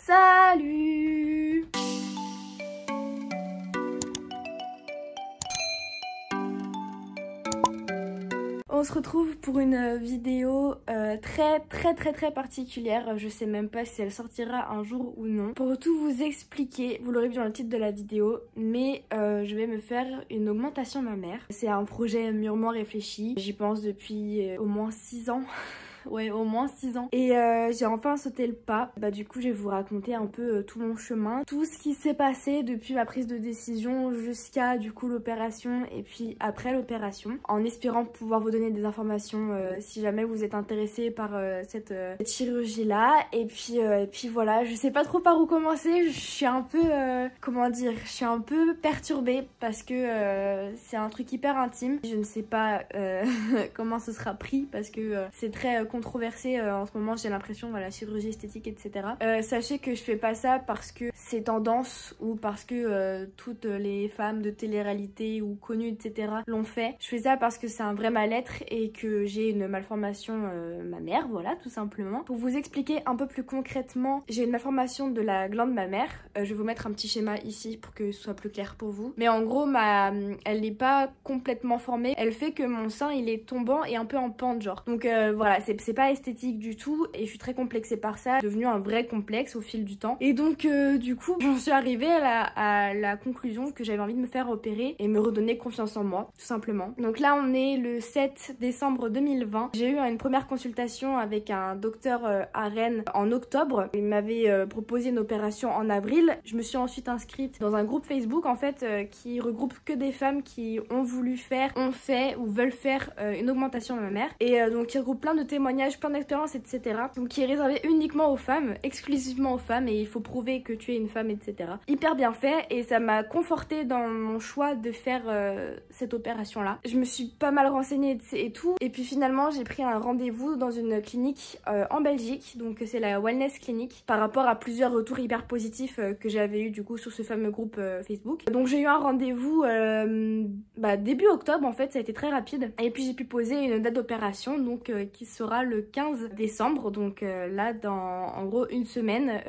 Salut! On se retrouve pour une vidéo très particulière. Je sais même pas si elle sortira un jour ou non. Pour tout vous expliquer, vous l'aurez vu dans le titre de la vidéo, mais je vais me faire une augmentation mammaire. C'est un projet mûrement réfléchi. J'y pense depuis au moins 6 ans. Ouais, au moins 6 ans. Et j'ai enfin sauté le pas. Bah du coup, je vais vous raconter un peu tout mon chemin. Tout ce qui s'est passé depuis ma prise de décision jusqu'à du coup l'opération et puis après l'opération. En espérant pouvoir vous donner des informations si jamais vous êtes intéressé par cette chirurgie-là. Et puis voilà, je sais pas trop par où commencer. Je suis un peu, comment dire, je suis un peu perturbée parce que c'est un truc hyper intime. Je ne sais pas comment ce sera pris parce que c'est très controversé en ce moment, j'ai l'impression, voilà, chirurgie esthétique, etc. Sachez que je fais pas ça parce que c'est tendance ou parce que toutes les femmes de télé-réalité ou connues, etc. l'ont fait. Je fais ça parce que c'est un vrai mal-être et que j'ai une malformation mammaire, voilà, tout simplement. Pour vous expliquer un peu plus concrètement, j'ai une malformation de la glande mammaire. Je vais vous mettre un petit schéma ici pour que ce soit plus clair pour vous. Mais en gros, elle n'est pas complètement formée. Elle fait que mon sein, il est tombant et un peu en pente, genre. Donc voilà, c'est pas esthétique du tout et je suis très complexée par ça. C'est devenu un vrai complexe au fil du temps. Et donc du coup, j'en suis arrivée à la conclusion que j'avais envie de me faire opérer et me redonner confiance en moi, tout simplement. Donc là, on est le 7 décembre 2020. J'ai eu une première consultation avec un docteur à Rennes en octobre. Il m'avait proposé une opération en avril. Je me suis ensuite inscrite dans un groupe Facebook en fait qui regroupe que des femmes qui ont voulu faire, ont fait ou veulent faire une augmentation mammaire. Et donc qui regroupe plein de témoignages, plein d'expériences, etc. Donc qui est réservé uniquement aux femmes, exclusivement aux femmes, et il faut prouver que tu es une femme, etc. Hyper bien fait, et ça m'a confortée dans mon choix de faire cette opération-là. Je me suis pas mal renseignée et tout, et puis finalement j'ai pris un rendez-vous dans une clinique en Belgique, donc c'est la Wellness Clinic, par rapport à plusieurs retours hyper positifs que j'avais eu du coup sur ce fameux groupe Facebook. Donc j'ai eu un rendez-vous début octobre en fait, ça a été très rapide, et puis j'ai pu poser une date d'opération, donc qui sera le 15 décembre, donc là dans en gros une semaine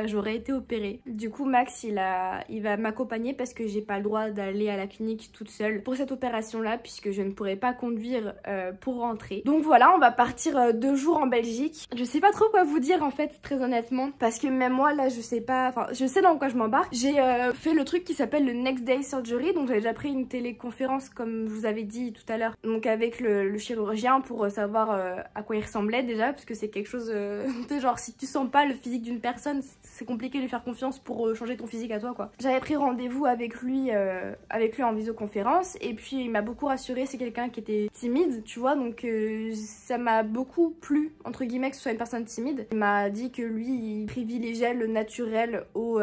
j'aurai été opérée. Du coup Max il va m'accompagner parce que j'ai pas le droit d'aller à la clinique toute seule pour cette opération là puisque je ne pourrai pas conduire pour rentrer. Donc voilà, on va partir 2 jours en Belgique. Je sais pas trop quoi vous dire en fait, très honnêtement, parce que même moi là je sais pas, enfin je sais dans quoi je m'embarque. J'ai fait le truc qui s'appelle le Next Day Surgery, donc j'avais déjà pris une téléconférence comme je vous avais dit tout à l'heure, donc avec le chirurgien pour savoir à quoi il ressemblait déjà, parce que c'est quelque chose tu sais, genre si tu sens pas le physique d'une personne, c'est compliqué de lui faire confiance pour changer ton physique à toi quoi. J'avais pris rendez-vous avec lui en visioconférence, et puis il m'a beaucoup rassurée. C'est quelqu'un qui était timide, tu vois, donc ça m'a beaucoup plu entre guillemets que ce soit une personne timide. Il m'a dit que lui il privilégiait le naturel au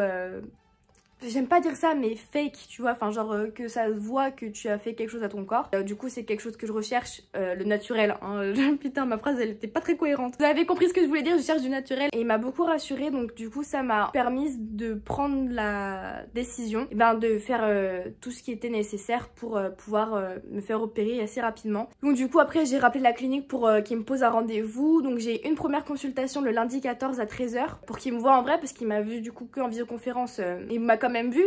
j'aime pas dire ça mais fake, tu vois, enfin genre que ça se voit que tu as fait quelque chose à ton corps. Du coup c'est quelque chose que je recherche, le naturel, hein. Putain ma phrase elle était pas très cohérente. Vous avez compris ce que je voulais dire, je cherche du naturel. Et il m'a beaucoup rassurée, donc du coup ça m'a permis de prendre la décision de faire tout ce qui était nécessaire pour pouvoir me faire opérer assez rapidement. Donc du coup après j'ai rappelé la clinique pour qu'ils me posent un rendez-vous. Donc j'ai une première consultation le lundi 14 à 13 h pour qu'il me voit en vrai, parce qu'il m'a vu du coup que en visioconférence. Il m'a quand même vu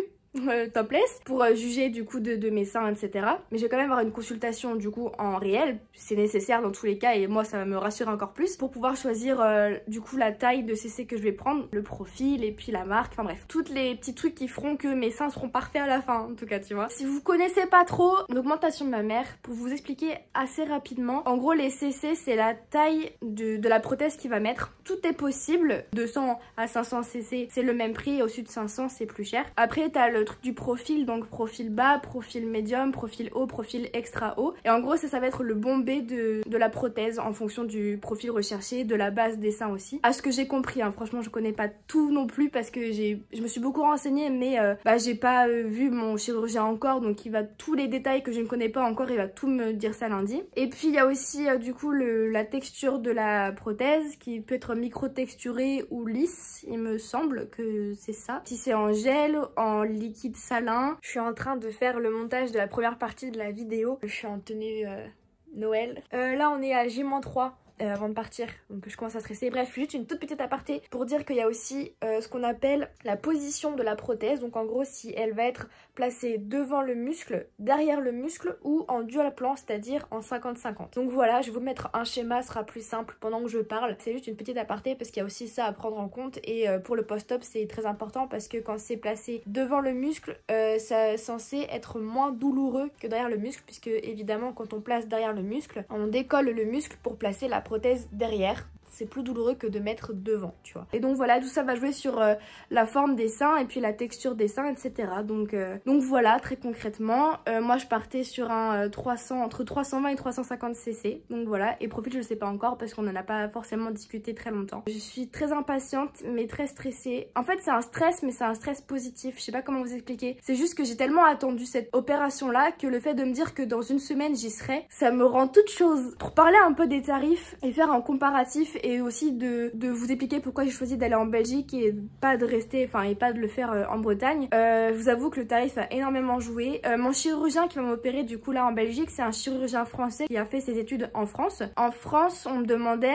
topless pour juger du coup de mes seins, etc. Mais je vais quand même avoir une consultation du coup en réel, c'est nécessaire dans tous les cas, et moi ça va me rassurer encore plus pour pouvoir choisir du coup la taille de CC que je vais prendre, le profil et puis la marque, enfin bref, toutes les petits trucs qui feront que mes seins seront parfaits à la fin en tout cas, tu vois. Si vous connaissez pas trop l'augmentation de ma mère, pour vous expliquer assez rapidement, en gros les CC c'est la taille de la prothèse qu'il va mettre. Tout est possible, 200 à 500 CC c'est le même prix, et au-dessus de 500 c'est plus cher. Après t'as le truc du profil, donc profil bas, profil médium, profil haut, profil extra haut, et en gros ça va être le bombé de la prothèse en fonction du profil recherché, de la base des seins aussi, à ce que j'ai compris, hein. Franchement je connais pas tout non plus parce que je me suis beaucoup renseignée, mais j'ai pas vu mon chirurgien encore, donc il va tous les détails que je ne connais pas encore, il va tout me dire ça lundi. Et puis il y a aussi du coup la texture de la prothèse qui peut être micro-texturée ou lisse, il me semble que c'est ça. Si c'est en gel, en liquide salin. Je suis en train de faire le montage de la première partie de la vidéo. Je suis en tenue Noël. Là on est à J-3 avant de partir, donc je commence à stresser. Bref, juste une toute petite aparté pour dire qu'il y a aussi ce qu'on appelle la position de la prothèse. Donc en gros, si elle va être placée devant le muscle, derrière le muscle ou en dual plan, c'est-à-dire en 50-50. Donc voilà, je vais vous mettre un schéma, ce sera plus simple pendant que je parle. C'est juste une petite aparté parce qu'il y a aussi ça à prendre en compte et pour le post-op c'est très important parce que quand c'est placé devant le muscle, ça est censé être moins douloureux que derrière le muscle, puisque évidemment quand on place derrière le muscle, on décolle le muscle pour placer la prothèse derrière. C'est plus douloureux que de mettre devant, tu vois. Et donc voilà, tout ça va jouer sur la forme des seins et puis la texture des seins, etc. Donc voilà, très concrètement, moi je partais sur un entre 320 et 350 cc. Donc voilà, et profil je le sais pas encore parce qu'on en a pas forcément discuté très longtemps. Je suis très impatiente mais très stressée. En fait c'est un stress, mais c'est un stress positif, je sais pas comment vous expliquer. C'est juste que j'ai tellement attendu cette opération là que le fait de me dire que dans une semaine j'y serai, ça me rend toute chose. Pour parler un peu des tarifs et faire un comparatif et aussi de vous expliquer pourquoi j'ai choisi d'aller en Belgique et pas de rester, enfin et pas de le faire en Bretagne. Je vous avoue que le tarif a énormément joué. Mon chirurgien qui va m'opérer du coup là en Belgique, c'est un chirurgien français qui a fait ses études en France. En France, on me demandait,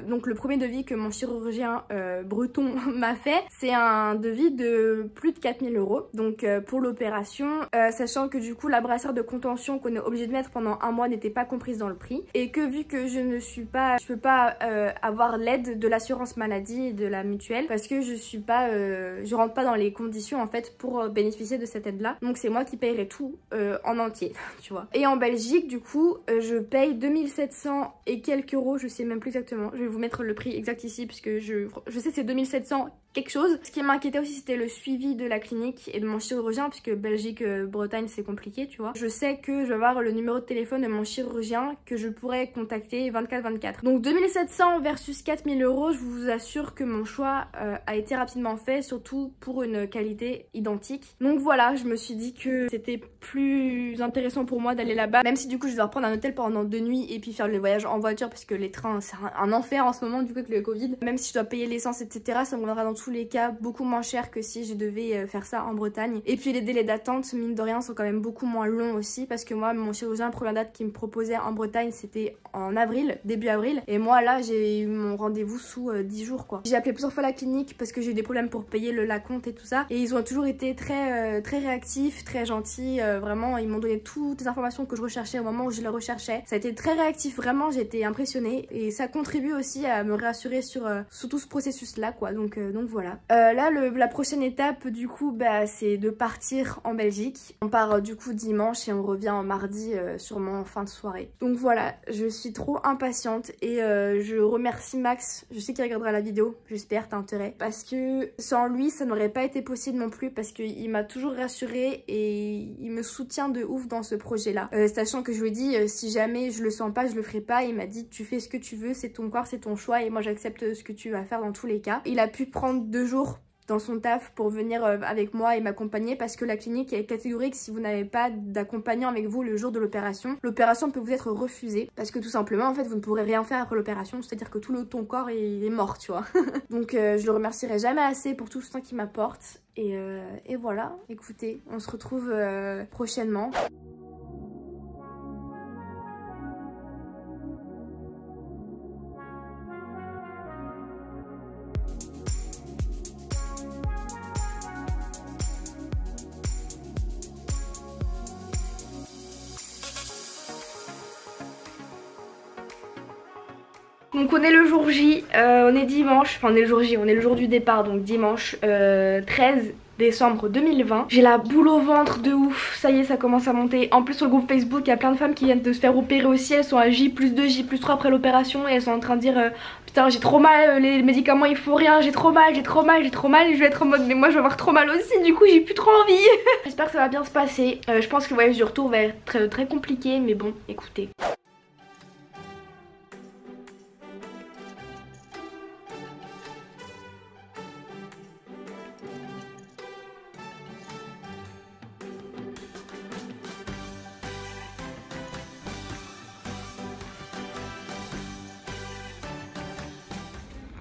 donc le premier devis que mon chirurgien breton m'a fait, c'est un devis de plus de 4000 €. Donc pour l'opération, sachant que du coup la brassière de contention qu'on est obligé de mettre pendant un mois n'était pas comprise dans le prix et que vu que je peux pas avoir l'aide de l'assurance maladie et de la mutuelle parce que je rentre pas dans les conditions en fait pour bénéficier de cette aide là, donc c'est moi qui payerai tout en entier tu vois. Et en Belgique du coup je paye 2700 et quelques euros, je sais même plus exactement, je vais vous mettre le prix exact ici puisque je sais c'est 2700 quelque chose. Ce qui m'inquiétait aussi c'était le suivi de la clinique et de mon chirurgien puisque Belgique, Bretagne c'est compliqué tu vois. Je sais que je vais avoir le numéro de téléphone de mon chirurgien que je pourrais contacter 24/24. Donc 2700 versus 4000 €, je vous assure que mon choix a été rapidement fait, surtout pour une qualité identique. Donc voilà, je me suis dit que c'était plus intéressant pour moi d'aller là-bas, même si du coup je dois reprendre un hôtel pendant 2 nuits et puis faire le voyage en voiture parce que les trains c'est un enfer en ce moment du coup avec le Covid. Même si je dois payer l'essence etc, ça me reviendra dans tous les cas beaucoup moins cher que si je devais faire ça en Bretagne. Et puis les délais d'attente mine de rien sont quand même beaucoup moins longs aussi parce que moi mon chirurgien première date qu'il me proposait en Bretagne c'était en avril, début avril, et moi là j'ai eu mon rendez-vous sous 10 jours quoi. J'ai appelé plusieurs fois la clinique parce que j'ai eu des problèmes pour payer la compte et tout ça et ils ont toujours été très réactifs, très gentils, vraiment ils m'ont donné toutes les informations que je recherchais au moment où je les recherchais. Ça a été très réactif, vraiment j'ai été impressionnée et ça contribue aussi à me rassurer sur tout ce processus là quoi. Donc voilà. Là la prochaine étape du coup c'est de partir en Belgique. On part du coup dimanche et on revient en mardi sûrement en fin de soirée. Donc voilà, je suis trop impatiente et je remercie Max, je sais qu'il regardera la vidéo, j'espère, t'as intérêt, parce que sans lui ça n'aurait pas été possible non plus parce qu'il m'a toujours rassurée et il me soutient de ouf dans ce projet là, sachant que je lui ai dit si jamais je le sens pas je le ferai pas. Il m'a dit tu fais ce que tu veux, c'est ton corps, c'est ton choix et moi j'accepte ce que tu vas faire dans tous les cas. Il a pu prendre 2 jours dans son taf pour venir avec moi et m'accompagner parce que la clinique est catégorique. Si vous n'avez pas d'accompagnant avec vous le jour de l'opération peut vous être refusée parce que tout simplement en fait vous ne pourrez rien faire après l'opération, c'est à dire que tout ton corps est mort tu vois. Donc je le remercierai jamais assez pour tout ce temps qu'il m'apporte et voilà, écoutez, on se retrouve prochainement. Donc on est le jour J, on est dimanche, enfin on est le jour J, on est le jour du départ, donc dimanche 13 décembre 2020. J'ai la boule au ventre de ouf, ça y est ça commence à monter. En plus sur le groupe Facebook il y a plein de femmes qui viennent de se faire opérer aussi, elles sont à J+2, J+3 après l'opération et elles sont en train de dire putain j'ai trop mal, les médicaments il faut rien, j'ai trop mal, j'ai trop mal, j'ai trop mal. Et je vais être en mode mais moi je vais avoir trop mal aussi, du coup j'ai plus trop envie. J'espère que ça va bien se passer, je pense que le voyage du retour va être très compliqué mais bon écoutez.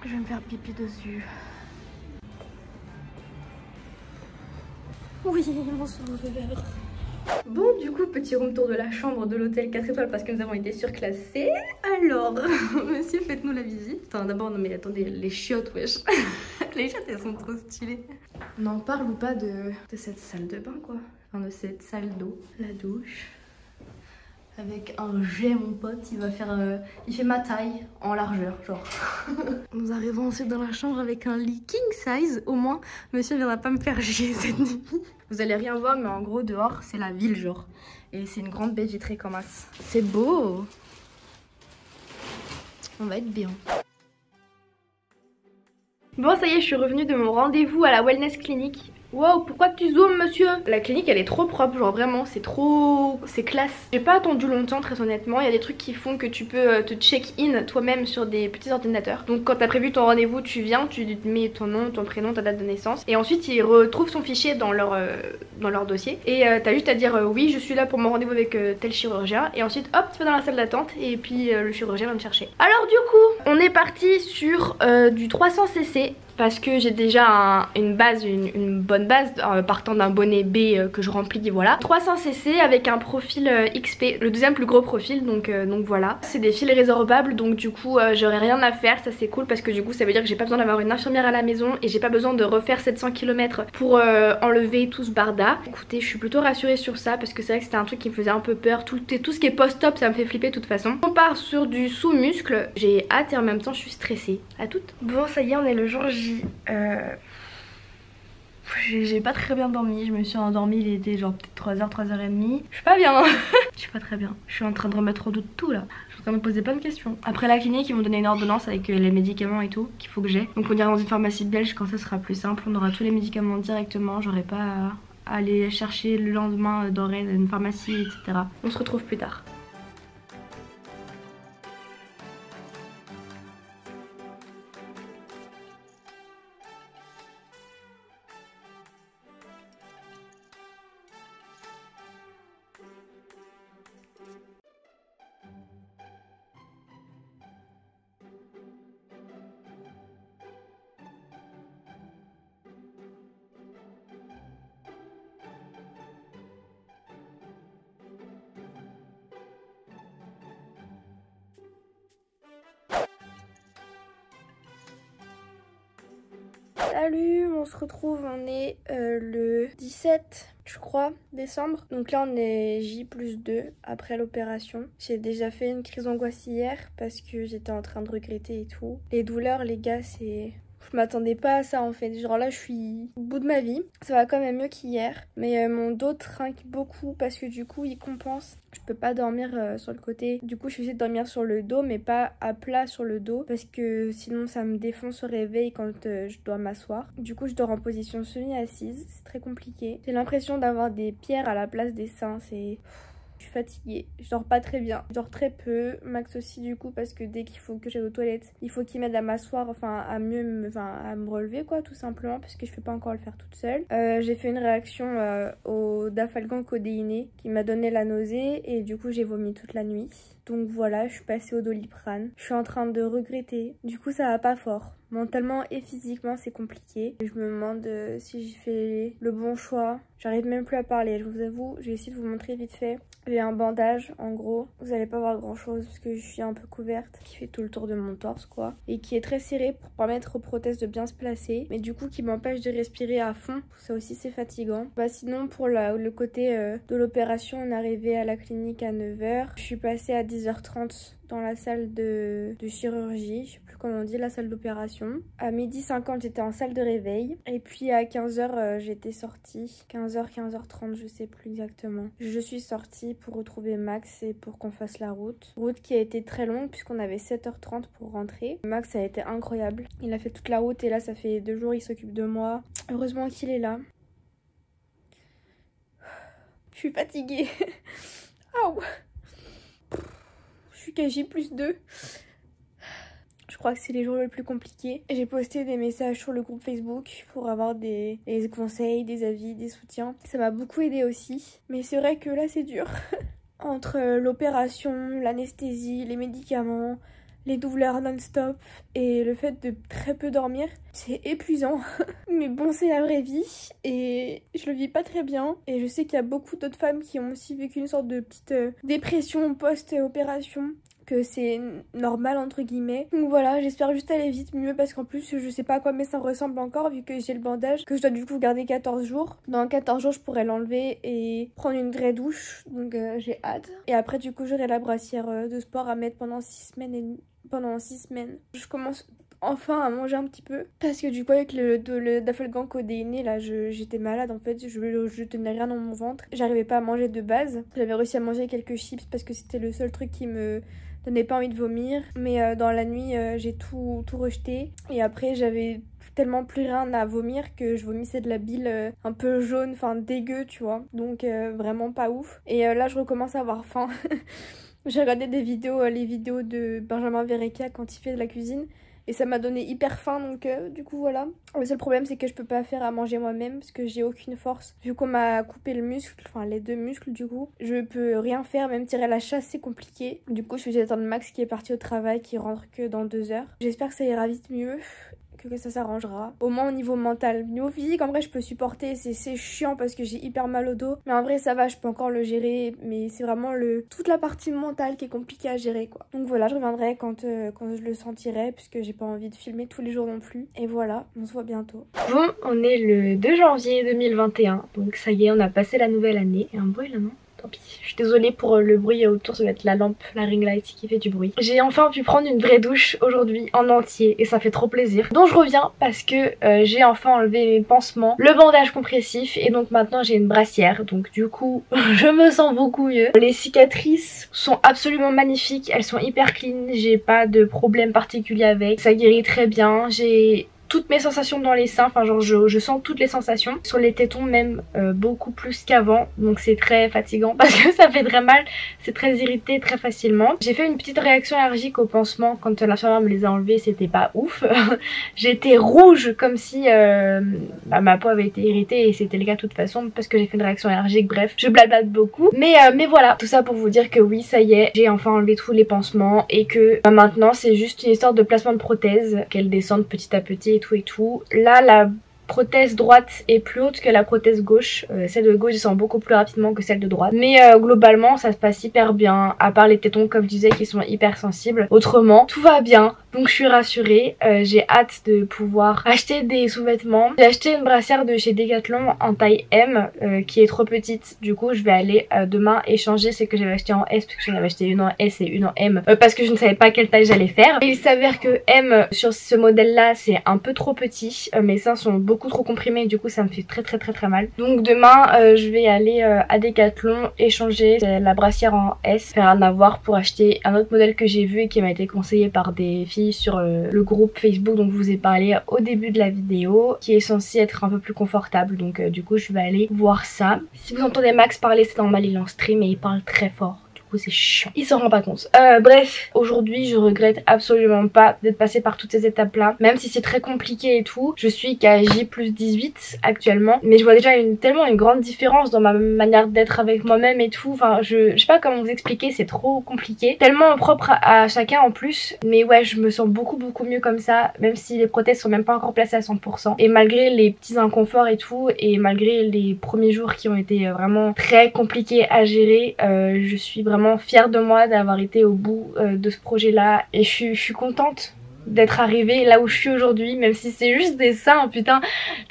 Je vais me faire pipi dessus. Oui, mon sauveur. Bon, du coup, petit room tour de la chambre de l'hôtel 4 étoiles parce que nous avons été surclassés. Alors, monsieur, faites-nous la visite. Attends, d'abord, non mais attendez, les chiottes, wesh. Les chiottes, elles sont trop stylées. On en parle ou pas de cette salle de bain, quoi. Enfin, de cette salle d'eau, la douche. Avec un jet, mon pote, il va faire, il fait ma taille en largeur, genre. Nous arrivons ensuite dans la chambre avec un lit king size. Au moins, monsieur ne viendra pas me faire chier cette nuit. Vous allez rien voir, mais en gros, dehors, c'est la ville, genre. Et c'est une grande baie vitrée comme as. C'est beau. On va être bien. Bon, ça y est, je suis revenue de mon rendez-vous à la Wellness Clinic. Wow, pourquoi tu zoomes, monsieur? La clinique, elle est trop propre, genre vraiment, c'est classe. J'ai pas attendu longtemps, très honnêtement. Il y a des trucs qui font que tu peux te check-in toi-même sur des petits ordinateurs. Donc quand t'as prévu ton rendez-vous, tu viens, tu mets ton nom, ton prénom, ta date de naissance. Et ensuite, ils retrouvent son fichier dans leur dossier. Et t'as juste à dire oui, je suis là pour mon rendez-vous avec tel chirurgien. Et ensuite, hop, tu vas dans la salle d'attente et puis le chirurgien va me chercher. Alors du coup, on est parti sur du 300 cc. Parce que j'ai déjà une base, une bonne base, partant d'un bonnet B que je remplis, voilà. 300 cc avec un profil XP, le deuxième plus gros profil, donc voilà. C'est des fils résorbables, donc du coup j'aurais rien à faire, ça c'est cool parce que du coup ça veut dire que j'ai pas besoin d'avoir une infirmière à la maison et j'ai pas besoin de refaire 700 km pour enlever tout ce barda. Écoutez, je suis plutôt rassurée sur ça parce que c'est vrai que c'était un truc qui me faisait un peu peur. Tout ce qui est post-op, ça me fait flipper de toute façon. On part sur du sous-muscle, j'ai hâte et en même temps je suis stressée. À toutes. Bon, ça y est, on est le jour J. J'ai pas très bien dormi, je me suis endormie, il était genre peut-être 3h, 3h30. Je suis pas bien. Je suis pas très bien. Je suis en train de remettre en doute tout là. Je suis en train de me poser plein de questions. Après la clinique, ils m'ont donné une ordonnance avec les médicaments et tout qu'il faut que j'ai. Donc on ira dans une pharmacie belge quand ça sera plus simple. On aura tous les médicaments directement. J'aurai pas à aller chercher le lendemain dans une pharmacie, etc. On se retrouve plus tard. Salut, on se retrouve, on est le 17 je crois décembre. Donc là on est J+2 après l'opération. J'ai déjà fait une crise d'angoisse hier parce que j'étais en train de regretter et tout. Les douleurs les gars c'est... Je m'attendais pas à ça en fait, genre là je suis au bout de ma vie. Ça va quand même mieux qu'hier, mais mon dos trinque beaucoup parce que du coup il compense. Je peux pas dormir sur le côté, du coup je suis obligée de dormir sur le dos mais pas à plat sur le dos parce que sinon ça me défonce au réveil quand je dois m'asseoir. Du coup je dors en position semi-assise, c'est très compliqué. J'ai l'impression d'avoir des pierres à la place des seins, c'est... Je suis fatiguée, je dors pas très bien, je dors très peu, Max aussi du coup parce que dès qu'il faut que j'aille aux toilettes, il faut qu'il m'aide à m'asseoir, enfin à me relever quoi tout simplement parce que je peux pas encore le faire toute seule. J'ai fait une réaction au dafalgan codéiné qui m'a donné la nausée et du coup j'ai vomi toute la nuit. Donc voilà, je suis passée au Doliprane. Je suis en train de regretter. Du coup, ça va pas fort. Mentalement et physiquement, c'est compliqué. Je me demande si j'ai fait le bon choix. J'arrive même plus à parler, je vous avoue. Je vais essayer de vous montrer vite fait. J'ai un bandage, en gros. Vous allez pas voir grand chose parce que je suis un peu couverte. Qui fait tout le tour de mon torse, quoi. Et qui est très serré pour permettre aux prothèses de bien se placer. Mais du coup, qui m'empêche de respirer à fond. Ça aussi, c'est fatigant. Bah sinon, pour le côté de l'opération, on est arrivé à la clinique à 9h. Je suis passée à 10h30 dans la salle de chirurgie, je sais plus comment on dit, la salle d'opération. À 12h50 j'étais en salle de réveil et puis à 15h j'étais sortie, 15h, 15h30 je sais plus exactement. Je suis sortie pour retrouver Max et pour qu'on fasse la route. Route qui a été très longue puisqu'on avait 7h30 pour rentrer. Max a été incroyable, il a fait toute la route et là ça fait 2 jours il s'occupe de moi. Heureusement qu'il est là. Je suis fatiguée. Aouh. Je suis qu'à J+2. Je crois que c'est les jours les plus compliqués. J'ai posté des messages sur le groupe Facebook pour avoir des conseils, des avis, des soutiens. Ça m'a beaucoup aidé aussi. Mais c'est vrai que là c'est dur. Entre l'opération, l'anesthésie, les médicaments, les douleurs non-stop et le fait de très peu dormir, c'est épuisant. Mais bon, c'est la vraie vie et je le vis pas très bien. Et je sais qu'il y a beaucoup d'autres femmes qui ont aussi vécu une sorte de petite dépression post-opération, que c'est normal entre guillemets. Donc voilà, j'espère juste aller vite mieux parce qu'en plus je sais pas à quoi mes seins ressemblent encore vu que j'ai le bandage que je dois du coup garder 14 jours. Dans 14 jours je pourrais l'enlever et prendre une vraie douche, donc j'ai hâte. Et après du coup j'aurai la brassière de sport à mettre pendant 6 semaines et pendant 6 semaines. Je commence enfin à manger un petit peu parce que du coup avec le Dafalgan codéiné là j'étais malade en fait, je tenais rien dans mon ventre, j'arrivais pas à manger de base. J'avais réussi à manger quelques chips parce que c'était le seul truc qui me donnait pas envie de vomir, mais dans la nuit j'ai tout rejeté et après j'avais tellement plus rien à vomir que je vomissais de la bile un peu jaune, enfin dégueu tu vois, donc vraiment pas ouf. Et là je recommence à avoir faim. J'ai regardé des vidéos, les vidéos de Benjamin Verrecka quand il fait de la cuisine et ça m'a donné hyper faim, donc du coup voilà. Le seul problème c'est que je peux pas faire à manger moi-même parce que j'ai aucune force. Vu qu'on m'a coupé le muscle, enfin les 2 muscles du coup, je peux rien faire, même tirer la chasse c'est compliqué. Du coup je suis obligée d'attendre Max qui est parti au travail, qui rentre que dans 2 heures. J'espère que ça ira vite mieux, que ça s'arrangera. Au moins au niveau mental. Au niveau physique, en vrai, je peux supporter. C'est chiant parce que j'ai hyper mal au dos. Mais en vrai, ça va, je peux encore le gérer. Mais c'est vraiment toute la partie mentale qui est compliquée à gérer, quoi. Donc voilà, je reviendrai quand je le sentirai, puisque j'ai pas envie de filmer tous les jours non plus. Et voilà, on se voit bientôt. Bon, on est le 2 janvier 2021. Donc ça y est, on a passé la nouvelle année. Il y a un bruit là, non ? Tant pis. Je suis désolée pour le bruit autour, ça va être la lampe, la ring light qui fait du bruit. J'ai enfin pu prendre une vraie douche aujourd'hui en entier et ça fait trop plaisir. Donc je reviens parce que j'ai enfin enlevé mes pansements, le bandage compressif et donc maintenant j'ai une brassière. Donc du coup je me sens beaucoup mieux. Les cicatrices sont absolument magnifiques, elles sont hyper clean, j'ai pas de problème particulier avec. Ça guérit très bien, j'ai toutes mes sensations dans les seins, enfin genre je sens toutes les sensations, sur les tétons même beaucoup plus qu'avant, donc c'est très fatigant parce que ça fait très mal, c'est très irrité très facilement. J'ai fait une petite réaction allergique aux pansements quand l'infirmière me les a enlevés, c'était pas ouf. J'étais rouge comme si ma peau avait été irritée et c'était le cas de toute façon parce que j'ai fait une réaction allergique, bref, je blablate beaucoup. Mais voilà, tout ça pour vous dire que oui, ça y est, j'ai enfin enlevé tous les pansements et que maintenant c'est juste une histoire de placement de prothèse, qu'elles descendent petit à petit et tout. Là, la prothèse droite est plus haute que la prothèse gauche. Celle de gauche descend beaucoup plus rapidement que celle de droite. Mais globalement, ça se passe hyper bien. À part les tétons, comme je disais, qui sont hyper sensibles. Autrement, tout va bien. Donc je suis rassurée. J'ai hâte de pouvoir acheter des sous-vêtements. J'ai acheté une brassière de chez Decathlon en taille M qui est trop petite. Du coup, je vais aller demain échanger celle que j'avais acheté en S parce que j'en avais acheté une en S et une en M parce que je ne savais pas quelle taille j'allais faire. Et il s'avère que M sur ce modèle-là, c'est un peu trop petit. Mes seins sont beaucoup trop comprimés, du coup ça me fait très mal. Donc demain je vais aller à Decathlon échanger la brassière en S, faire un avoir pour acheter un autre modèle que j'ai vu et qui m'a été conseillé par des filles sur le groupe Facebook dont je vous ai parlé au début de la vidéo, qui est censé être un peu plus confortable. Donc du coup je vais aller voir ça. Si vous entendez Max parler, c'est normal, il est en stream et il parle très fort. C'est chiant, il s'en rend pas compte. Bref, aujourd'hui je regrette absolument pas d'être passée par toutes ces étapes là, même si c'est très compliqué et tout. Je suis qu'à J+18 actuellement, mais je vois déjà tellement une grande différence dans ma manière d'être avec moi-même et tout. Enfin je sais pas comment vous expliquer, c'est trop compliqué, tellement propre à chacun en plus. Mais ouais, je me sens beaucoup mieux comme ça, même si les prothèses sont même pas encore placées à 100%. Et malgré les petits inconforts et tout, et malgré les premiers jours qui ont été vraiment très compliqués à gérer, je suis vraiment fière de moi d'avoir été au bout de ce projet là et je suis contente d'être arrivée là où je suis aujourd'hui, même si c'est juste des seins. Putain,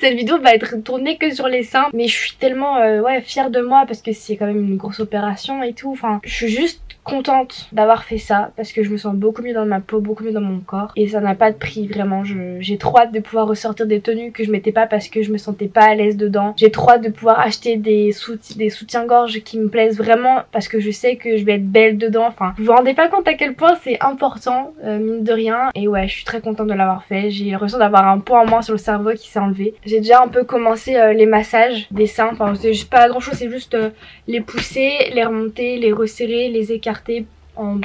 cette vidéo va être tournée que sur les seins, mais je suis tellement ouais fière de moi parce que c'est quand même une grosse opération et tout. Enfin, je suis juste contente d'avoir fait ça parce que je me sens beaucoup mieux dans ma peau, beaucoup mieux dans mon corps et ça n'a pas de prix vraiment. J'ai trop hâte de pouvoir ressortir des tenues que je mettais pas parce que je me sentais pas à l'aise dedans. J'ai trop hâte de pouvoir acheter des soutiens-gorge qui me plaisent vraiment parce que je sais que je vais être belle dedans. Enfin, vous vous rendez pas compte à quel point c'est important, mine de rien. Et ouais, je suis très contente de l'avoir fait. J'ai l'impression d'avoir un poids en moins sur le cerveau qui s'est enlevé. J'ai déjà un peu commencé les massages des seins. Enfin, c'est juste pas grand chose, c'est juste les pousser, les remonter, les resserrer, les écarter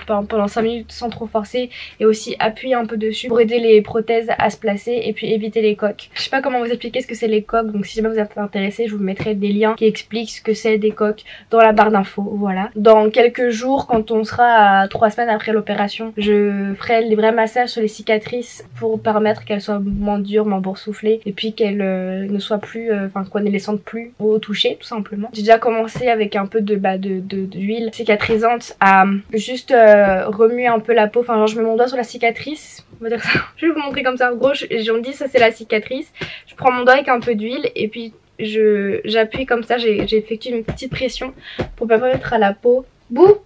pendant 5 minutes sans trop forcer, et aussi appuyer un peu dessus pour aider les prothèses à se placer et puis éviter les coques. Je sais pas comment vous expliquer ce que c'est les coques, donc si jamais vous êtes intéressé, je vous mettrai des liens qui expliquent ce que c'est des coques dans la barre d'infos. Voilà. Dans quelques jours, quand on sera à 3 semaines après l'opération, je ferai les vrais massages sur les cicatrices pour permettre qu'elles soient moins dures, moins boursouflées, et puis qu'elles ne soient plus, qu'on ne les sente plus au toucher, tout simplement. J'ai déjà commencé avec un peu d'huile cicatrisante à juste remuer un peu la peau, enfin genre je mets mon doigt sur la cicatrice, on va dire ça. Je vais vous montrer comme ça. En gros, j'en dis ça c'est la cicatrice. Je prends mon doigt avec un peu d'huile et puis j'appuie comme ça, j'effectue une petite pression pour permettre à la peau. Bouh,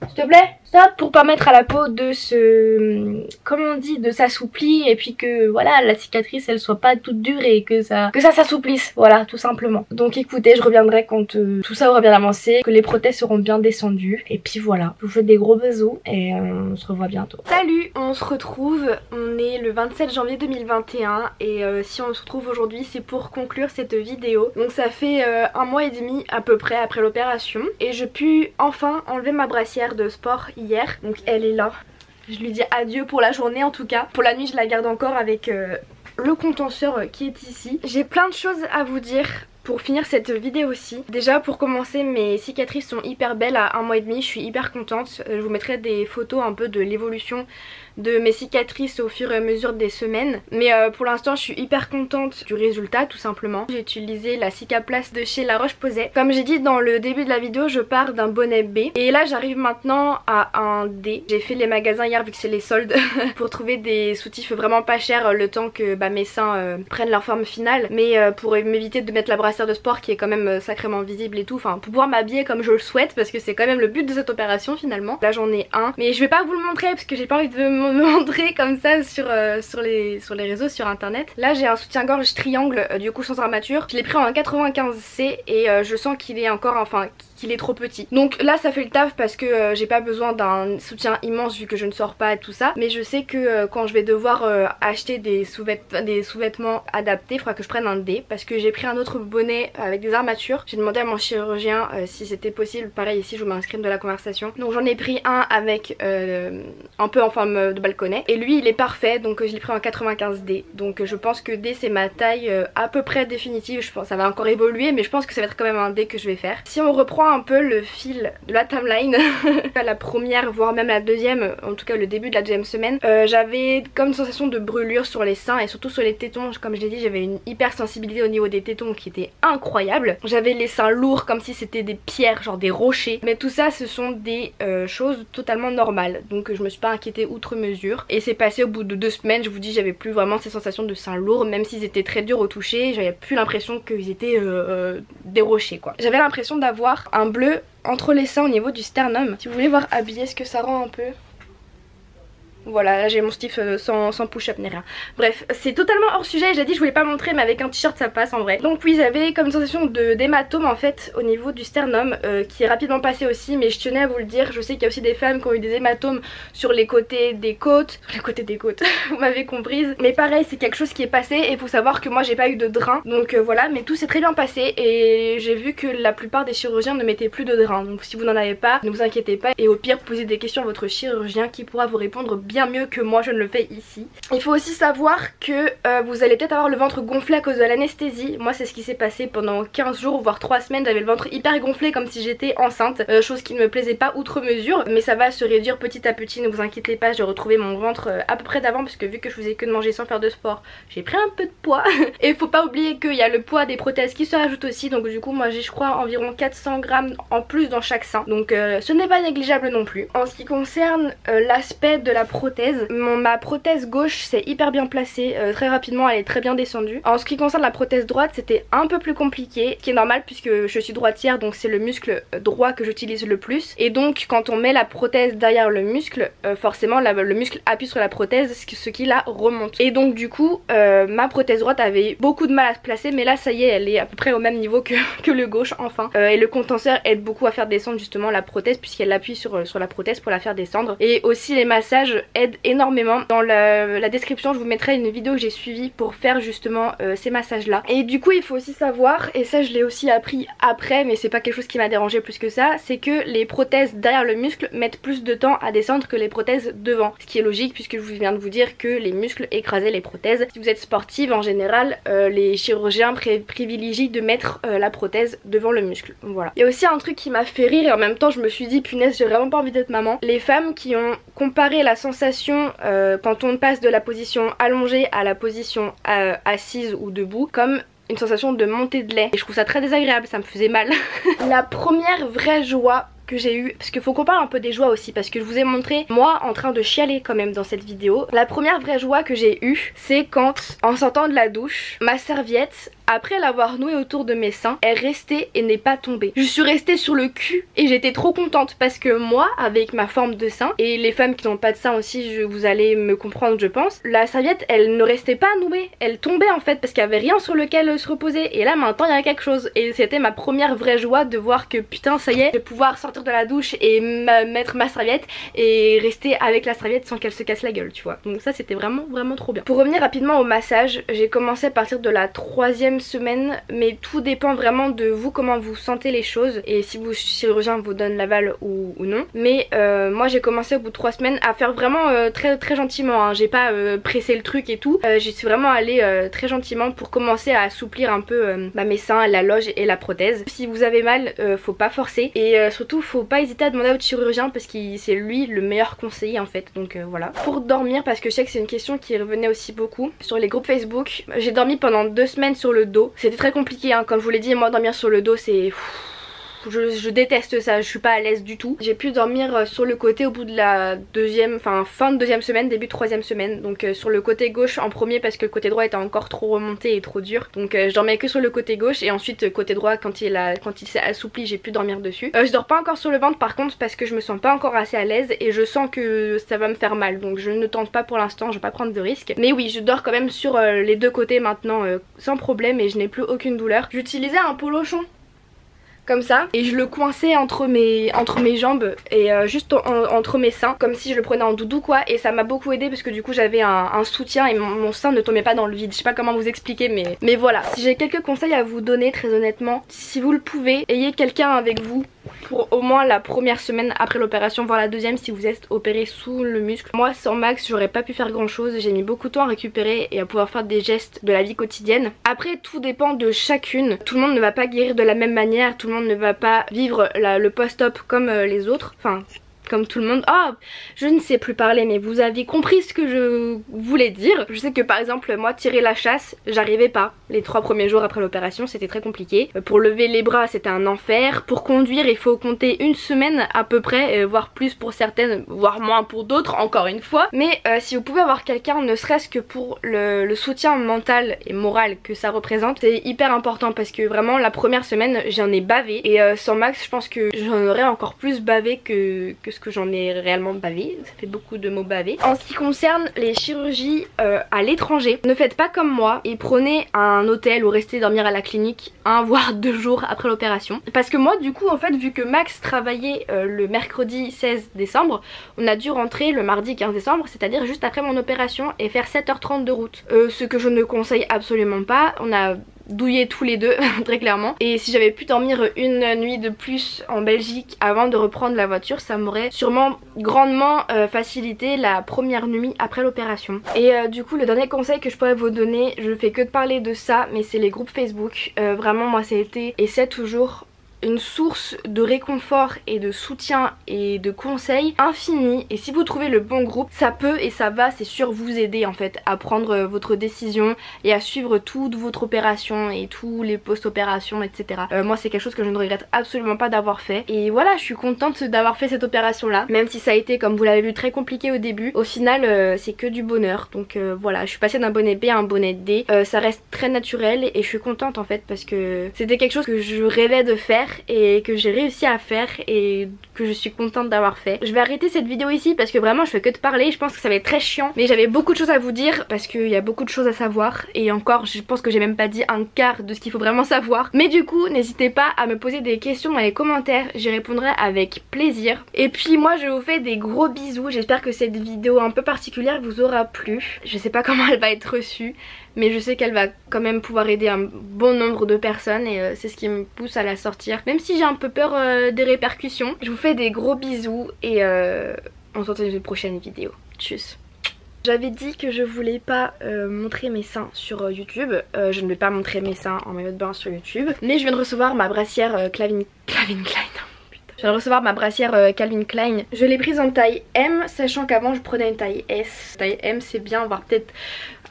s'il te plaît, stop, pour permettre à la peau de comment on dit, de s'assouplir, et puis que voilà, la cicatrice elle soit pas toute dure et que ça s'assouplisse, voilà, tout simplement. Donc écoutez, je reviendrai quand tout ça aura bien avancé, que les prothèses seront bien descendues, et puis voilà, je vous fais des gros bisous et on se revoit bientôt. Salut, on se retrouve, on est le 27 janvier 2021 et si on se retrouve aujourd'hui c'est pour conclure cette vidéo. Donc ça fait 1 mois et demi à peu près après l'opération et je puis enfin enlever ma brassière de sport hier, donc elle est là. Je lui dis adieu pour la journée en tout cas. Pour la nuit je la garde encore avec le contenseur qui est ici. J'ai plein de choses à vous dire pour finir cette vidéo aussi. Déjà pour commencer, mes cicatrices sont hyper belles à 1 mois et demi, je suis hyper contente. Je vous mettrai des photos un peu de l'évolution de mes cicatrices au fur et à mesure des semaines, mais pour l'instant je suis hyper contente du résultat tout simplement. J'ai utilisé la Cicaplast de chez La Roche-Posay. Comme j'ai dit dans le début de la vidéo, je pars d'un bonnet B et là j'arrive maintenant à un D. J'ai fait les magasins hier vu que c'est les soldes pour trouver des soutifs vraiment pas chers le temps que mes seins prennent leur forme finale, mais pour m'éviter de mettre la brassière de sport qui est quand même sacrément visible et tout, enfin pour pouvoir m'habiller comme je le souhaite parce que c'est quand même le but de cette opération finalement. Là j'en ai un, mais je vais pas vous le montrer parce que j'ai pas envie de me montrer comme ça sur les réseaux, sur internet. Là j'ai un soutien-gorge triangle du coup sans armature. Je l'ai pris en 95C et je sens qu'il est encore, enfin qu'il est trop petit. Donc là ça fait le taf parce que j'ai pas besoin d'un soutien immense vu que je ne sors pas et tout ça. Mais je sais que quand je vais devoir acheter des sous-vêtements adaptés, il faudra que je prenne un D parce que j'ai pris un autre bonnet avec des armatures. J'ai demandé à mon chirurgien si c'était possible. Pareil ici je vous mets un screen de la conversation. Donc j'en ai pris un avec un peu en forme de balconnet et lui il est parfait, donc je l'ai pris en 95D. Donc je pense que D c'est ma taille à peu près définitive. Je pense que ça va encore évoluer mais je pense que ça va être quand même un D que je vais faire. Si on reprend un peu le fil de la timeline la première voire même la deuxième, en tout cas le début de la deuxième semaine, j'avais comme une sensation de brûlure sur les seins et surtout sur les tétons. Comme je l'ai dit, j'avais une hypersensibilité au niveau des tétons qui était incroyable. J'avais les seins lourds comme si c'était des pierres, genre des rochers, mais tout ça ce sont des choses totalement normales, donc je me suis pas inquiétée outre mesure et c'est passé au bout de 2 semaines. Je vous dis, j'avais plus vraiment ces sensations de seins lourds, même s'ils étaient très durs au toucher, j'avais plus l'impression qu'ils étaient des rochers quoi. J'avais l'impression d'avoir un bleu entre les seins au niveau du sternum. Si vous voulez voir habillé ce que ça rend un peu. Voilà, là j'ai mon stiff sans push-up ni rien. Bref, c'est totalement hors sujet, j'ai dit je voulais pas montrer mais avec un t-shirt ça passe en vrai. Donc oui, j'avais comme une sensation d'hématome en fait au niveau du sternum qui est rapidement passé aussi, mais je tenais à vous le dire. Je sais qu'il y a aussi des femmes qui ont eu des hématomes sur les côtés des côtes. Sur les côtés des côtes, vous m'avez comprise. Mais pareil, c'est quelque chose qui est passé et il faut savoir que moi j'ai pas eu de drain. Donc voilà, mais tout s'est très bien passé et j'ai vu que la plupart des chirurgiens ne mettaient plus de drain. Donc si vous n'en avez pas, ne vous inquiétez pas et au pire posez des questions à votre chirurgien qui pourra vous répondre bien mieux que moi je ne le fais ici. Il faut aussi savoir que vous allez peut-être avoir le ventre gonflé à cause de l'anesthésie. Moi c'est ce qui s'est passé pendant 15 jours voire 3 semaines, j'avais le ventre hyper gonflé comme si j'étais enceinte, chose qui ne me plaisait pas outre mesure, mais ça va se réduire petit à petit, ne vous inquiétez pas. J'ai retrouvé mon ventre à peu près d'avant parce que vu que je faisais que de manger sans faire de sport, j'ai pris un peu de poids et il faut pas oublier qu'il y a le poids des prothèses qui se rajoute aussi, donc du coup moi j'ai je crois environ 400 grammes en plus dans chaque sein, donc ce n'est pas négligeable non plus. En ce qui concerne l'aspect de la prothèse, ma prothèse gauche s'est hyper bien placée, très rapidement elle est très bien descendue. En ce qui concerne la prothèse droite c'était un peu plus compliqué, ce qui est normal puisque je suis droitière, donc c'est le muscle droit que j'utilise le plus, et donc quand on met la prothèse derrière le muscle, forcément le muscle appuie sur la prothèse, ce qui la remonte, et donc du coup ma prothèse droite avait beaucoup de mal à se placer, mais là ça y est, elle est à peu près au même niveau que le gauche enfin, et le contenseur aide beaucoup à faire descendre justement la prothèse puisqu'elle appuie sur la prothèse pour la faire descendre, et aussi les massages aide énormément. Dans la description je vous mettrai une vidéo que j'ai suivie pour faire justement ces massages là. Et du coup il faut aussi savoir, et ça je l'ai aussi appris après mais c'est pas quelque chose qui m'a dérangé plus que ça, c'est que les prothèses derrière le muscle mettent plus de temps à descendre que les prothèses devant. Ce qui est logique puisque je viens de vous dire que les muscles écrasaient les prothèses. Si vous êtes sportive en général, les chirurgiens privilégient de mettre la prothèse devant le muscle. Voilà. Il y a aussi un truc qui m'a fait rire et en même temps je me suis dit punaise j'ai vraiment pas envie d'être maman. Les femmes qui ont comparé la sensation quand on passe de la position allongée à la position assise ou debout comme une sensation de montée de lait. Et je trouve ça très désagréable, ça me faisait mal. La première vraie joie que j'ai eu, parce qu'il faut qu'on parle un peu des joies aussi, parce que je vous ai montré moi en train de chialer quand même dans cette vidéo. La première vraie joie que j'ai eue, c'est quand en sortant de la douche, ma serviette, après l'avoir nouée autour de mes seins, est restée et n'est pas tombée. Je suis restée sur le cul et j'étais trop contente parce que moi, avec ma forme de sein, et les femmes qui n'ont pas de sein aussi, vous allez me comprendre je pense, la serviette elle ne restait pas nouée, elle tombait en fait parce qu'il n'y avait rien sur lequel se reposer. Et là maintenant il y a quelque chose et c'était ma première vraie joie de voir que putain ça y est, je vais pouvoir sortir de la douche et mettre ma serviette et rester avec la serviette sans qu'elle se casse la gueule, tu vois. Donc ça c'était vraiment trop bien. Pour revenir rapidement au massage, j'ai commencé à partir de la 3e semaine, mais tout dépend vraiment de vous, comment vous sentez les choses et si vos chirurgiens vous donnent l'aval ou non. Mais moi j'ai commencé au bout de 3 semaines à faire vraiment très gentiment, hein. J'ai pas pressé le truc et tout, j'y suis vraiment allée très gentiment pour commencer à assouplir un peu mes seins, la loge et la prothèse. Si vous avez mal, faut pas forcer et surtout faut pas hésiter à demander à votre chirurgien parce que c'est lui le meilleur conseiller en fait. Donc voilà. Pour dormir, parce que je sais que c'est une question qui revenait aussi beaucoup sur les groupes Facebook, j'ai dormi pendant 2 semaines sur le dos. C'était très compliqué hein. Comme je vous l'ai dit, moi dormir sur le dos c'est... Je déteste ça, je suis pas à l'aise du tout. J'ai pu dormir sur le côté au bout de la fin de 2e semaine, début de 3e semaine. Donc sur le côté gauche en premier parce que le côté droit était encore trop remonté et trop dur. Donc je dormais que sur le côté gauche et ensuite côté droit quand il s'est assoupli j'ai pu dormir dessus. Je dors pas encore sur le ventre par contre parce que je me sens pas encore assez à l'aise et je sens que ça va me faire mal. Donc je ne tente pas pour l'instant, je vais pas prendre de risques. Mais oui, je dors quand même sur les 2 côtés maintenant sans problème et je n'ai plus aucune douleur. J'utilisais un polochon comme ça et je le coinçais entre mes jambes et juste entre mes seins comme si je le prenais en doudou quoi, et ça m'a beaucoup aidé parce que du coup j'avais un soutien et mon sein ne tombait pas dans le vide. Je sais pas comment vous expliquer mais voilà. Si j'ai quelques conseils à vous donner très honnêtement, si vous le pouvez, ayez quelqu'un avec vous pour au moins la première semaine après l'opération, voire la 2e si vous êtes opéré sous le muscle. Moi sans Max j'aurais pas pu faire grand chose, j'ai mis beaucoup de temps à récupérer et à pouvoir faire des gestes de la vie quotidienne. Après tout dépend de chacune, tout le monde ne va pas guérir de la même manière, tout le monde ne va pas vivre le post-op comme les autres, enfin comme tout le monde. Oh, je ne sais plus parler mais vous avez compris ce que je voulais dire. Je sais que par exemple moi tirer la chasse j'arrivais pas les 3 premiers jours après l'opération, c'était très compliqué. Pour lever les bras c'était un enfer. Pour conduire il faut compter 1 semaine à peu près, voire plus pour certaines, voire moins pour d'autres encore une fois. Mais si vous pouvez avoir quelqu'un ne serait-ce que pour le soutien mental et moral que ça représente, c'est hyper important parce que vraiment la première semaine j'en ai bavé et sans Max je pense que j'en aurais encore plus bavé que ce que j'en ai réellement bavé. Ça fait beaucoup de mots bavé. En ce qui concerne les chirurgies à l'étranger, ne faites pas comme moi et prenez un hôtel ou restez dormir à la clinique 1 voire 2 jours après l'opération. Parce que moi du coup en fait vu que Max travaillait le mercredi 16 décembre, on a dû rentrer le mardi 15 décembre, c'est-à-dire juste après mon opération et faire 7h30 de route. Ce que je ne conseille absolument pas. On a douillé tous les deux très clairement, et si j'avais pu dormir une nuit de plus en Belgique avant de reprendre la voiture, ça m'aurait sûrement grandement facilité la première nuit après l'opération. Et du coup le dernier conseil que je pourrais vous donner, je fais que de parler de ça mais c'est les groupes Facebook. Vraiment moi ça a été et c'est toujours une source de réconfort et de soutien et de conseils infinis, et si vous trouvez le bon groupe ça peut et ça va c'est sûr vous aider en fait à prendre votre décision et à suivre toute votre opération et tous les post-opérations etc. Moi c'est quelque chose que je ne regrette absolument pas d'avoir fait et voilà, je suis contente d'avoir fait cette opération là, même si ça a été comme vous l'avez vu très compliqué au début. Au final c'est que du bonheur, donc voilà, je suis passée d'un bonnet B à un bonnet D, ça reste très naturel et je suis contente en fait parce que c'était quelque chose que je rêvais de faire et que j'ai réussi à faire et que je suis contente d'avoir fait. Je vais arrêter cette vidéo ici parce que vraiment je fais que de parler, je pense que ça va être très chiant, mais j'avais beaucoup de choses à vous dire parce qu'il y a beaucoup de choses à savoir et encore je pense que j'ai même pas dit un quart de ce qu'il faut vraiment savoir. Mais du coup n'hésitez pas à me poser des questions dans les commentaires, j'y répondrai avec plaisir. Et puis moi je vous fais des gros bisous, j'espère que cette vidéo un peu particulière vous aura plu. Je sais pas comment elle va être reçue, mais je sais qu'elle va quand même pouvoir aider un bon nombre de personnes et c'est ce qui me pousse à la sortir, même si j'ai un peu peur des répercussions. Je vous fais des gros bisous et on se retrouve dans une prochaine vidéo. Tchuss. J'avais dit que je voulais pas montrer mes seins sur YouTube. Je ne vais pas montrer mes seins en maillot de bain sur YouTube, mais je viens de recevoir ma brassière Calvin Klein. Je viens de recevoir ma brassière Calvin Klein. Je l'ai prise en taille M, sachant qu'avant je prenais une taille S. Taille M c'est bien, voire peut-être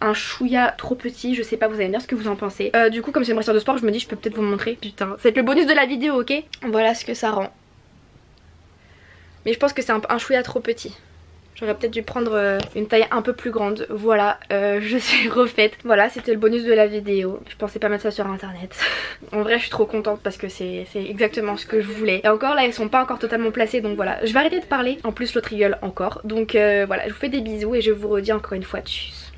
un chouïa trop petit, je sais pas, vous allez me dire ce que vous en pensez. Du coup comme c'est une brassière de sport, je me dis je peux peut-être vous montrer. Putain, c'est le bonus de la vidéo, ok? Voilà ce que ça rend. Mais je pense que c'est un chouïa trop petit. J'aurais peut-être dû prendre une taille un peu plus grande. Voilà, je suis refaite. Voilà, c'était le bonus de la vidéo. Je pensais pas mettre ça sur internet. En vrai, je suis trop contente parce que c'est exactement ce que je voulais. Et encore là, elles sont pas encore totalement placées. Donc voilà, je vais arrêter de parler. En plus, l'autre rigole encore. Donc voilà, je vous fais des bisous et je vous redis encore une fois tchuss.